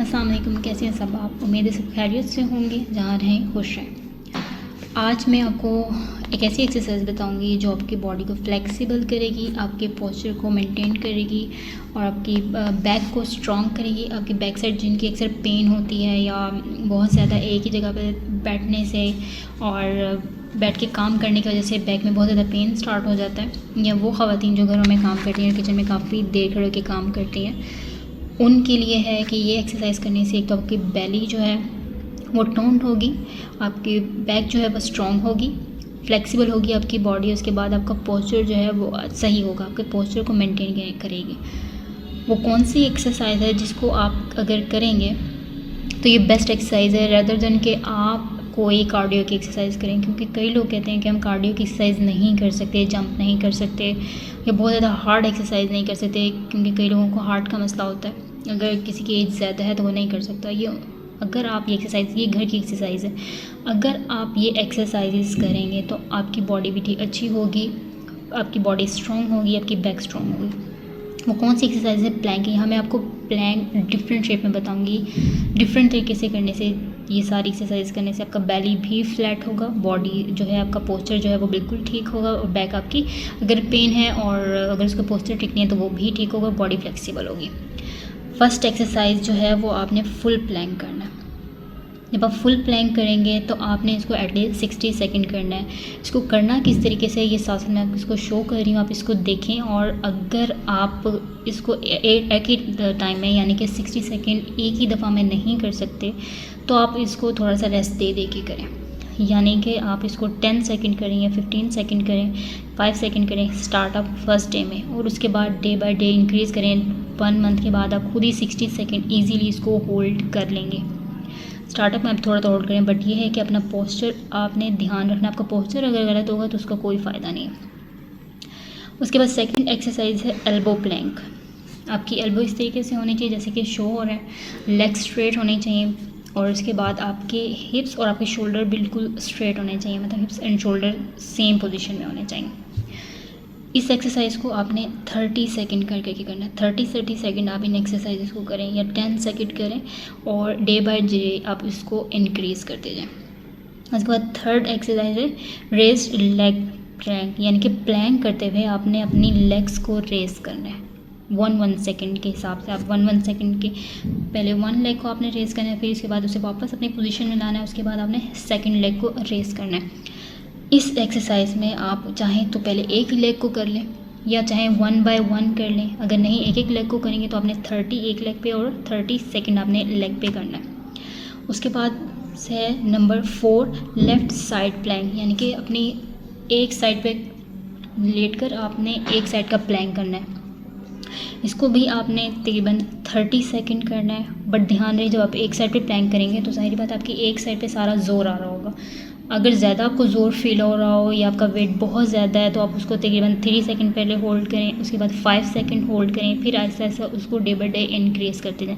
अस्सलाम वालेकुम, कैसे हैं सब आप। उम्मीद है सब खैरियत से होंगे, जहाँ रहें खुश रहें। आज मैं आपको एक ऐसी एक्सरसाइज बताऊंगी जो आपकी बॉडी को फ्लेक्सिबल करेगी, आपके पोस्चर को मेंटेन करेगी और आपकी बैक को स्ट्रॉन्ग करेगी। आपकी बैक साइड जिनकी अक्सर पेन होती है या बहुत ज़्यादा एक ही जगह पर बैठने से और बैठ के काम करने की वजह से बैक में बहुत ज़्यादा पेन स्टार्ट हो जाता है, या वो ख़वातीन जो घरों में काम करती हैं, किचन में काफ़ी देर खड़े के काम करती हैं, उनके लिए है कि ये एक्सरसाइज करने से एक तो आपकी बेली जो है वो टोन्ड होगी, आपकी बैक जो है वो स्ट्रॉन्ग होगी, फ्लेक्सिबल होगी आपकी बॉडी। उसके बाद आपका पोस्चर जो है वो सही होगा, आपके पोस्चर को मेंटेन करेगी। वो कौन सी एक्सरसाइज है जिसको आप अगर करेंगे तो ये बेस्ट एक्सरसाइज है, रदर देन कि आप कोई कार्डियो की एक्सरसाइज करें। क्योंकि कई लोग कहते हैं कि हम कार्डियो की एक्सरसाइज नहीं कर सकते, जंप नहीं कर सकते या बहुत ज़्यादा हार्ड एक्सरसाइज नहीं कर सकते, क्योंकि कई लोगों को हार्ट का मसला होता है। अगर किसी की एज ज़्यादा है तो वो नहीं कर सकता। ये अगर आप ये एक्सरसाइज, ये घर की एक्सरसाइज है, अगर आप ये एक्सरसाइजेस करेंगे तो आपकी बॉडी भी ठीक अच्छी होगी, आपकी बॉडी स्ट्रॉन्ग होगी, आपकी बैक स्ट्रॉन्ग होगी। वो कौन सी एक्सरसाइज है? प्लैंक। यहाँ मैं आपको प्लैंक डिफरेंट शेप में बताऊंगी। डिफरेंट तरीके से करने से, ये सारी एक्सरसाइज करने से आपका बेली भी फ्लैट होगा, बॉडी जो है आपका पोस्चर जो है वो बिल्कुल ठीक होगा, और बैक आपकी अगर पेन है और अगर उसका पोस्चर ठीक नहीं है तो वो भी ठीक होगा, बॉडी फ्लेक्सिबल होगी। फर्स्ट एक्सरसाइज जो है वो आपने फुल प्लैंक करना है। जब आप फुल प्लैंक करेंगे तो आपने इसको एटलीस्ट 60 सेकंड करना है। इसको करना किस तरीके से, ये साथ मैं इसको शो कर रही हूँ, आप इसको देखें। और अगर आप इसको एक ही टाइम में यानी कि 60 सेकंड एक ही दफ़ा में नहीं कर सकते तो आप इसको थोड़ा सा रेस्ट दे के करें। यानी कि आप इसको 10 सेकंड करें या 15 सेकंड करें, 5 सेकंड करें स्टार्ट अप फर्स्ट डे में, और उसके बाद डे बाय डे इंक्रीज़ करें। 1 मंथ के बाद आप खुद ही 60 सेकंड ईजीली इसको होल्ड कर लेंगे। स्टार्टअप में आप थोड़ा होल्ड करें, बट ये है कि अपना पोस्चर आपने ध्यान रखना। आपका पोस्चर अगर गलत होगा तो उसका कोई फ़ायदा नहीं है। उसके बाद सेकंड एक्सरसाइज है एल्बो प्लैंक। आपकी एल्बो इस तरीके से होनी चाहिए जैसे कि शो हो रहा है, लेग स्ट्रेट होने चाहिए, और उसके बाद आपके हिप्स और आपके शोल्डर बिल्कुल स्ट्रेट होने चाहिए, मतलब हिप्स एंड शोल्डर सेम पोजीशन में होने चाहिए। इस एक्सरसाइज को आपने 30 सेकंड करके करना है। 30 सेकंड आप इन एक्सरसाइज को करें या 10 सेकंड करें, और डे बाय डे आप इसको इंक्रीज़ करते जाएं। उसके बाद थर्ड एक्सरसाइज है रेस्ड लेग प्लैंक, यानी कि प्लैंक करते हुए आपने अपनी लेग्स को रेस करना है 1 सेकंड के हिसाब से। आप 1 सेकंड के पहले 1 लेग को आपने रेस करना है, फिर उसके बाद उसे वापस अपनी पोजीशन में लाना है, उसके बाद आपने सेकंड लेग को रेस करना है। इस एक्सरसाइज में आप चाहें तो पहले एक ही लेग को कर लें या चाहें 1 बाय 1 कर लें। अगर नहीं एक लेग को करेंगे तो आपने 30 एक लेग पे और 30 सेकंड आपने लेग पे करना है। उसके बाद से नंबर 4 लेफ़्ट साइड प्लैंक, यानी कि अपनी एक साइड पे लेटकर आपने एक साइड का प्लैंक करना है। इसको भी आपने तकरीबन 30 सेकंड करना है, बट ध्यान रहे जब आप एक साइड पे प्लैंक करेंगे तो जाहिर बात आपकी एक साइड पे सारा ज़ोर आ रहा होगा। अगर ज़्यादा आपको ज़ोर फील हो रहा हो या आपका वेट बहुत ज़्यादा है तो आप उसको तकरीबन 3 सेकंड पहले होल्ड करें, उसके बाद 5 सेकंड होल्ड करें, फिर ऐसा ऐसा उसको डे बाय डे इंक्रीज़ करते जाएं।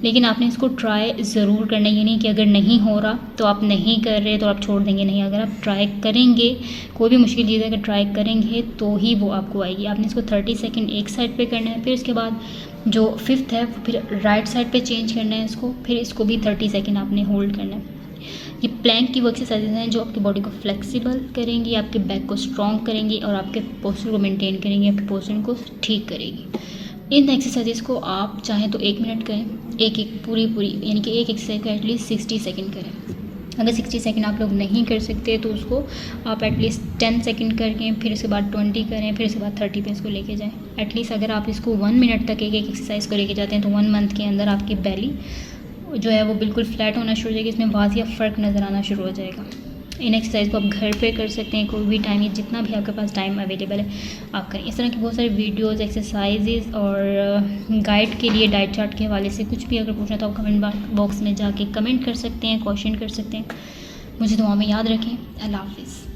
लेकिन आपने इसको ट्राई ज़रूर करना, ये नहीं कि अगर नहीं हो रहा तो आप नहीं कर रहे तो आप छोड़ देंगे। नहीं, अगर आप ट्राई करेंगे, कोई भी मुश्किल चीज़ अगर ट्राई करेंगे तो ही वो आपको आएगी। आपने इसको 30 सेकंड एक साइड पे करना है, फिर उसके बाद जो 5th है फिर राइट साइड पे चेंज करना है इसको, फिर इसको भी 30 सेकंड आपने होल्ड करना है। ये प्लैंक की वो एक्सरसाइजेज हैं जो आपकी बॉडी को फ्लेक्सिबल करेंगी, आपके बैक को स्ट्रॉन्ग करेंगी और आपके पोस्चर को मेंटेन करेंगी, आपके पोस्चर को ठीक करेगी। इन एक्सरसाइजेज को आप चाहें तो 1 मिनट करें, एक पूरी यानी कि एक एक्सरसाइज का एटलीस्ट 60 सेकंड करें। अगर 60 सेकंड आप लोग नहीं कर सकते तो उसको आप एटलीस्ट 10 सेकंड करके फिर उसके बाद 20 करें, फिर उसके बाद 30 पे इसको लेके जाएं। एटलीस्ट अगर आप इसको 1 मिनट तक एक एक्सरसाइज को लेके जाते हैं तो 1 मंथ के अंदर आपकी बेली जो है वो बिल्कुल फ्लैट होना शुरू हो जाएगी, इसमें वाज़िया फ़र्क नज़र आना शुरू हो जाएगा। इन एक्सरसाइज को आप घर पे कर सकते हैं, कोई भी टाइम, जितना भी आपके पास टाइम अवेलेबल है आप करें। इस तरह की बहुत सारी वीडियोस, एक्सरसाइजेज और गाइड के लिए, डाइट चार्ट के हवाले से कुछ भी अगर पूछना तो आप कमेंट बॉक्स में जाके कमेंट कर सकते हैं, क्वेश्चन कर सकते हैं। मुझे दुआ में याद रखें। अल्लाह हाफ़िज़।